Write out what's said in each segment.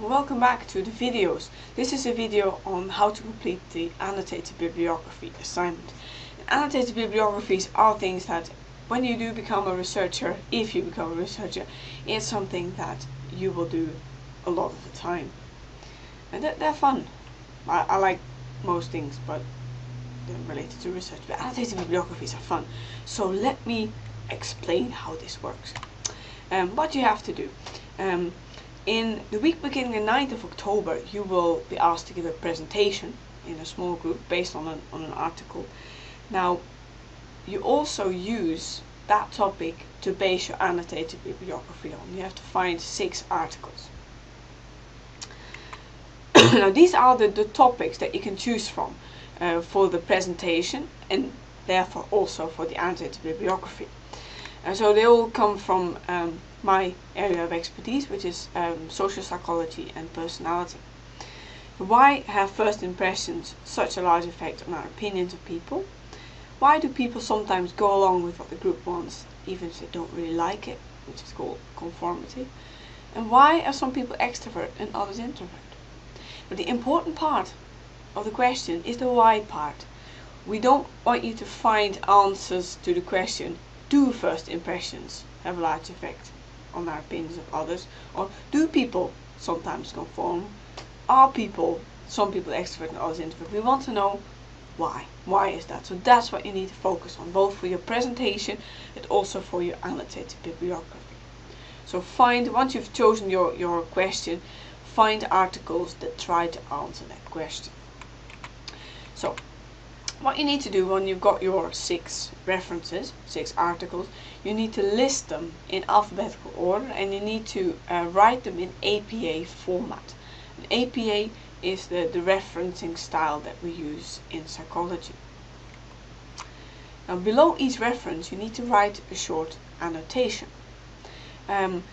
welcome back to the videos. This is a video on how to complete the annotated bibliography assignment. Annotated bibliographies are things that when you do become a researcher, if you become a researcher, it's something that you will do a lot of the time. And they're fun. I like most things, but they're related to research. But annotated bibliographies are fun. So let me explain how this works. What you have to do. In the week beginning the 9th of October, you will be asked to give a presentation in a small group based on an article. Now, you also use that topic to base your annotated bibliography on. You have to find 6 articles. Now, these are the topics that you can choose from for the presentation and therefore also for the annotated bibliography. So they all come from my area of expertise, which is social psychology and personality. Why have first impressions such a large effect on our opinions of people? Why do people sometimes go along with what the group wants, even if they don't really like it, which is called conformity? And why are some people extrovert and others introvert? But the important part of the question is the why part. We don't want you to find answers to the question, do first impressions have a large effect on our opinions of others? Or do people sometimes conform? Are some people extrovert and others introvert? We want to know why. Why is that? So that's what you need to focus on, both for your presentation and also for your annotated bibliography. So once you've chosen your question, find articles that try to answer that question. So what you need to do when you've got your 6 references, 6 articles, you need to list them in alphabetical order and you need to write them in APA format. And APA is the referencing style that we use in psychology. Now, below each reference you need to write a short annotation. And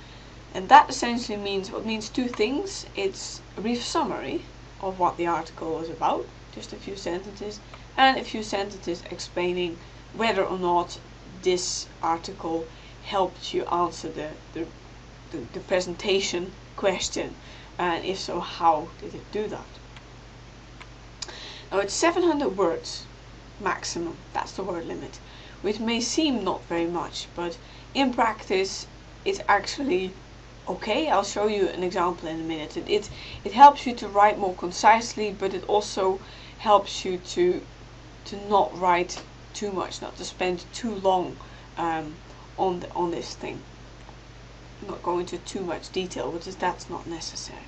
that essentially means 2 things. It's a brief summary of what the article is about, just a few sentences, and a few sentences explaining whether or not this article helped you answer the presentation question, and if so, how did it do that? Now, it's 700 words maximum, that's the word limit, which may seem not very much, but in practice it's actually okay. I'll show you an example in a minute. It helps you to write more concisely, but it also helps you to not write too much, not to spend too long on this thing. I'm not going into too much detail, because that's not necessary.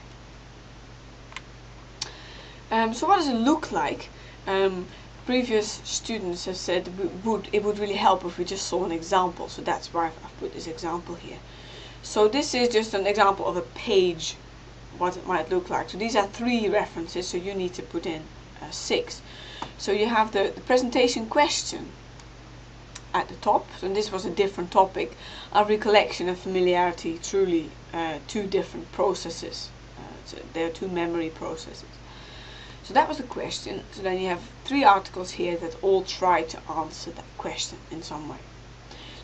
So what does it look like? Previous students have said it would really help if we just saw an example, so that's why I've put this example here. So this is just an example of a page, what it might look like. So these are 3 references, so you need to put in 6. So you have the presentation question at the top, and this was a different topic. Our recollection and familiarity, truly 2 different processes. So there are 2 memory processes. So that was the question. So then you have 3 articles here that all try to answer that question in some way.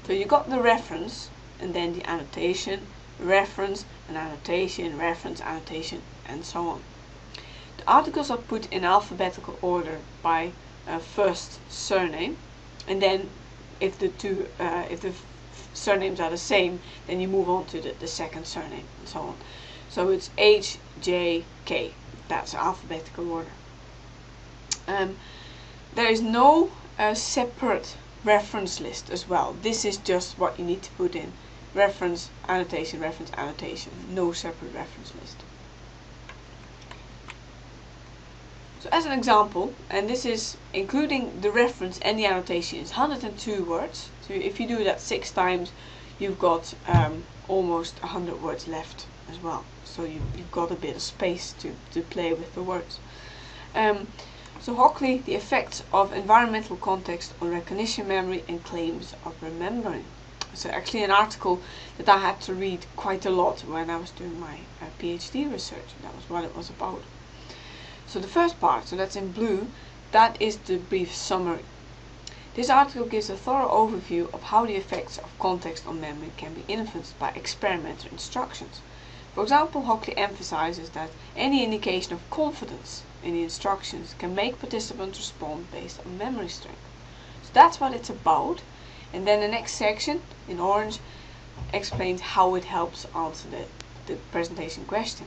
So you got the reference, and then the annotation, reference, an annotation, reference, annotation, and so on. The articles are put in alphabetical order by first surname, and then if the surnames are the same, then you move on to the second surname, and so on. So it's H, J, K. That's alphabetical order. There is no separate reference list as well. This is just what you need to put in. Reference, annotation, no separate reference list. So as an example, and this is including the reference and the annotation, is 102 words. So if you do that 6 times, you've got almost 100 words left as well. So you've got a bit of space to play with the words. So Hockley, the effects of environmental context on recognition memory and claims of remembering. So actually an article that I had to read quite a lot when I was doing my PhD research. That was what it was about. So the first part, so that's in blue, that is the brief summary. This article gives a thorough overview of how the effects of context on memory can be influenced by experimental instructions. For example, Hockley emphasizes that any indication of confidence in the instructions can make participants respond based on memory strength. So that's what it's about. And then the next section, in orange, explains how it helps answer the presentation question.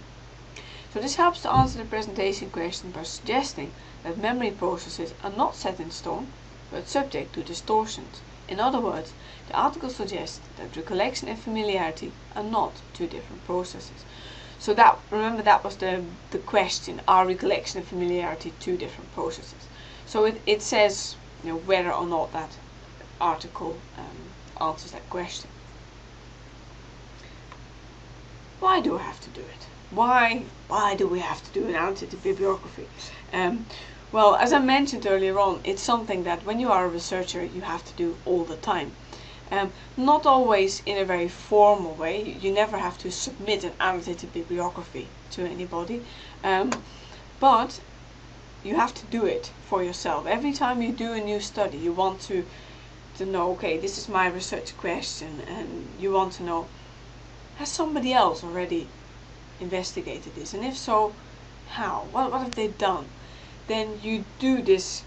So this helps to answer the presentation question by suggesting that memory processes are not set in stone, but subject to distortions. In other words, the article suggests that recollection and familiarity are not two different processes. So that, remember, that was the question, are recollection and familiarity two different processes? So it says, whether or not that article answers that question. Why do I have to do it? Why do we have to do an annotated bibliography? Well, as I mentioned earlier on, it's something that when you are a researcher you have to do all the time. Not always in a very formal way. You never have to submit an annotated bibliography to anybody, but you have to do it for yourself. Every time you do a new study, you want to know, okay, this is my research question, and you want to know, has somebody else already investigated this, and if so, how? What have they done? Then you do this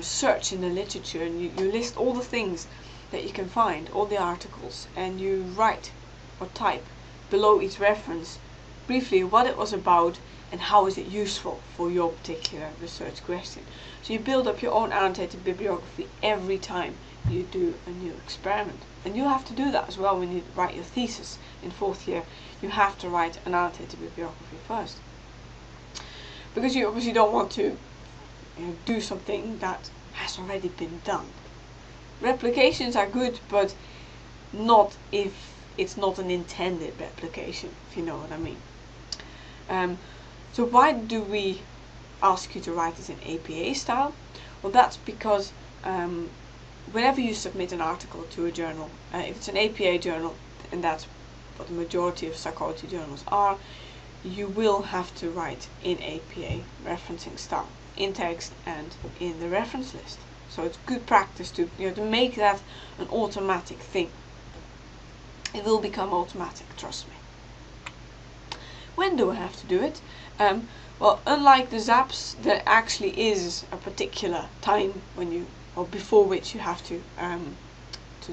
search in the literature, and you list all the things that you can find, all the articles, and you write or type below each reference briefly what it was about and how is it useful for your particular research question. So you build up your own annotated bibliography every time you do a new experiment. And you have to do that as well when you write your thesis in 4th year. You have to write an annotated bibliography first, because you obviously don't want to do something that has already been done. Replications are good, but not if it's not an intended replication, if you know what I mean. So why do we ask you to write this in APA style? Well, that's because whenever you submit an article to a journal, if it's an APA journal, and that's what the majority of psychology journals are, you will have to write in APA referencing style, in text and in the reference list. So it's good practice to make that an automatic thing. It will become automatic, trust me. When do I have to do it? Well, unlike the ZAPs, there actually is a particular time when before which you have to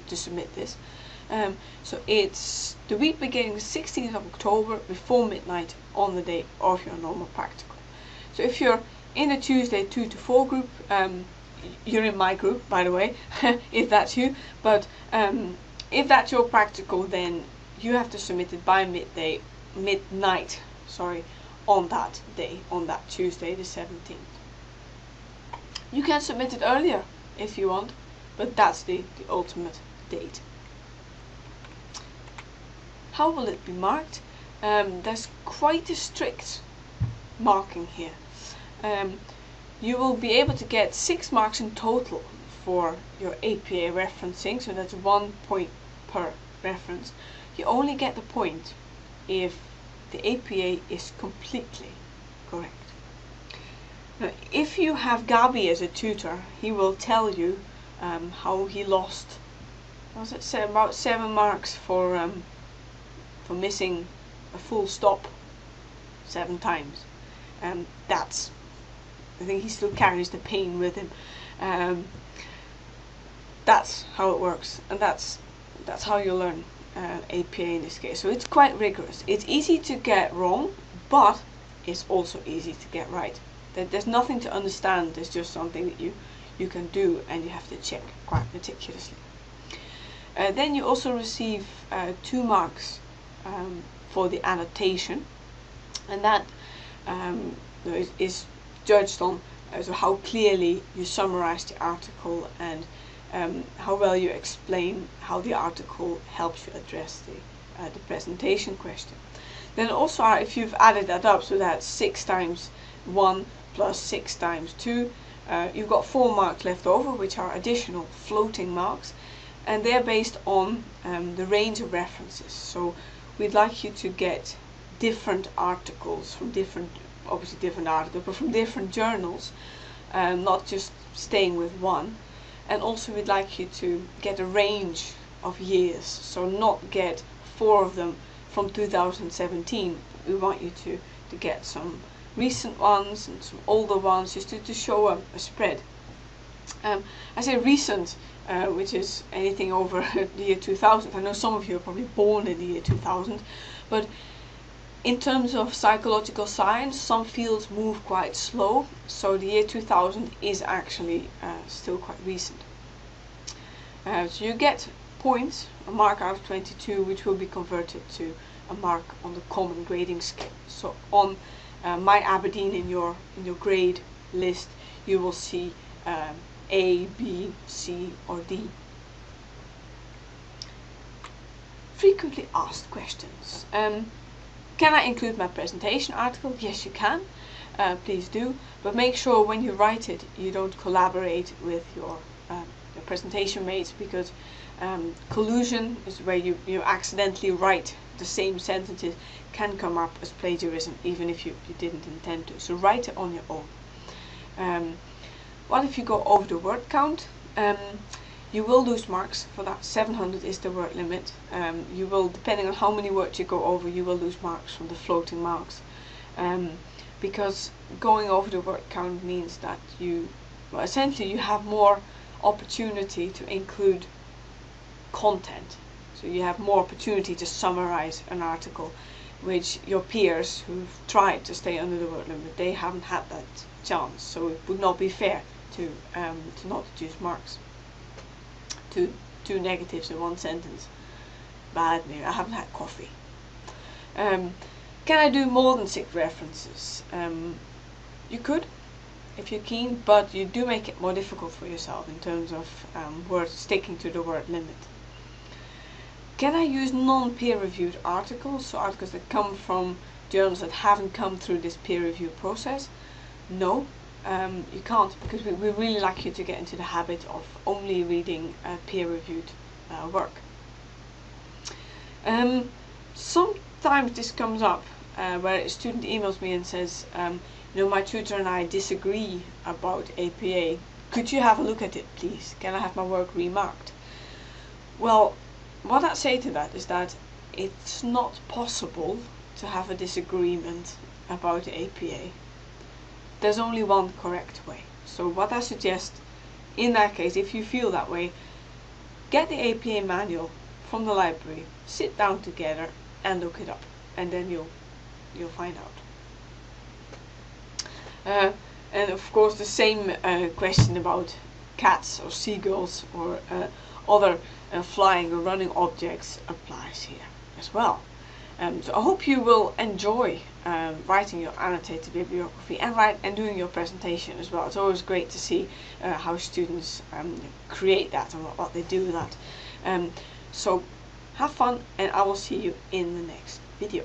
submit this. So it's the week beginning the 16th of October before midnight on the day of your normal practical. So if you're in the Tuesday 2 to 4 group, you're in my group, by the way, if that's you, but if that's your practical, then you have to submit it by midnight, on that day, on that Tuesday the 17th. You can submit it earlier if you want, but that's the ultimate date. How will it be marked? There's quite a strict marking here. You will be able to get 6 marks in total for your APA referencing, so that's 1 point per reference. You only get the point if the APA is completely correct. Now, if you have Gabi as a tutor, he will tell you how he lost, about 7 marks for missing a full stop 7 times. I think he still carries the pain with him. That's how it works, and that's how you learn APA in this case. So it's quite rigorous. It's easy to get wrong, but it's also easy to get right. There's nothing to understand. There's just something that you can do, and you have to check quite meticulously. Then you also receive 2 marks for the annotation, and that is judged on so how clearly you summarize the article and how well you explain how the article helps you address the presentation question. Then also, if you've added that up, so that's 6 times 1 plus 6 times 2, you've got 4 marks left over, which are additional floating marks, and they're based on the range of references. So we'd like you to get different articles from different articles, but from different journals, not just staying with one. And also we'd like you to get a range of years, so not get 4 of them from 2017. We want you to get some recent ones and some older ones, just to show a spread. I say recent, which is anything over the year 2000. I know some of you are probably born in the year 2000, but in terms of psychological science, some fields move quite slow, so the year 2000 is actually still quite recent. So you get points, a mark out of 22, which will be converted to a mark on the common grading scale. So on my Aberdeen in your grade list, you will see A, B, C, or D. Frequently asked questions. Can I include my presentation article? Yes, you can. Please do. But make sure when you write it, you don't collaborate with your presentation mates, because collusion is where you accidentally write the same sentences, can come up as plagiarism, even if you didn't intend to. So write it on your own. What if you go over the word count? You will lose marks for that. 700 is the word limit. You will, depending on how many words you go over, you will lose marks from the floating marks. Because going over the word count means that essentially you have more opportunity to include content. So you have more opportunity to summarize an article, which your peers who've tried to stay under the word limit, they haven't had that chance. So it would not be fair to not reduce marks. Two negatives in one sentence. Bad news. I haven't had coffee. Can I do more than 6 references? You could, if you're keen, but you do make it more difficult for yourself in terms of words sticking to the word limit. Can I use non-peer-reviewed articles, so articles that come from journals that haven't come through this peer review process? No, you can't, because we really like you to get into the habit of only reading peer-reviewed work. Sometimes this comes up where a student emails me and says, my tutor and I disagree about APA. Could you have a look at it, please? Can I have my work remarked? Well, what I say to that is that it's not possible to have a disagreement about the APA. There's only one correct way. So what I suggest in that case, if you feel that way, get the APA manual from the library, sit down together and look it up, and then you'll find out. And of course the same question about cats or seagulls or other flying or running objects applies here as well. So I hope you will enjoy writing your annotated bibliography and doing your presentation as well. It's always great to see how students create that and what they do with that. So have fun, and I will see you in the next video.